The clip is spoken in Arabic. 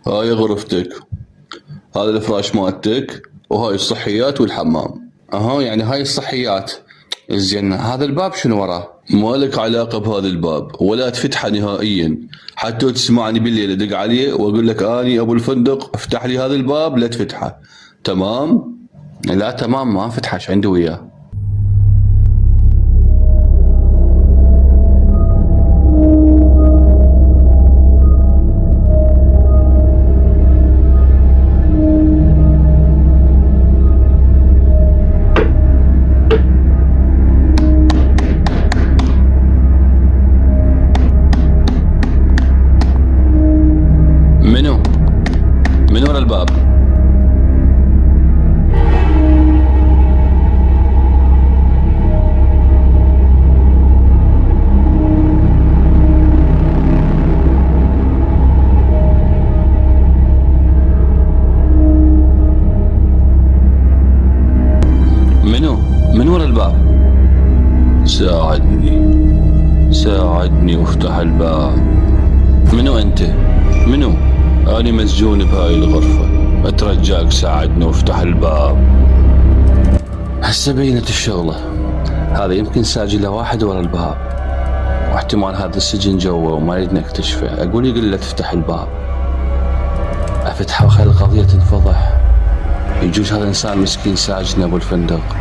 هاي غرفتك، هذا الفراش مالتك، وهاي الصحيات والحمام. اها يعني هاي الصحيات. زين هذا الباب شنو وراه؟ مالك علاقة بهذا الباب ولا تفتحه نهائيا، حتى تسمعني بالليل ادق عليه واقول لك اني ابو الفندق افتح لي هذا الباب لا تفتحه. تمام؟ لا تمام ما فتحش عندي وياه. منو؟ من ورا الباب؟ منو؟ من ورا الباب؟ ساعدني وافتح الباب. منو انت؟ منو؟ أنا مسجون بهاي الغرفة، أترجاك ساعدني وافتح الباب. هسه بينت الشغلة، هذا يمكن ساجله واحد ورا الباب، واحتمال هذا السجن جوا وما يريد نكتشفه. أقول يقول له تفتح الباب، أفتحه وخلي القضية تنفضح. يجوز هذا إنسان مسكين ساجن أبو الفندق.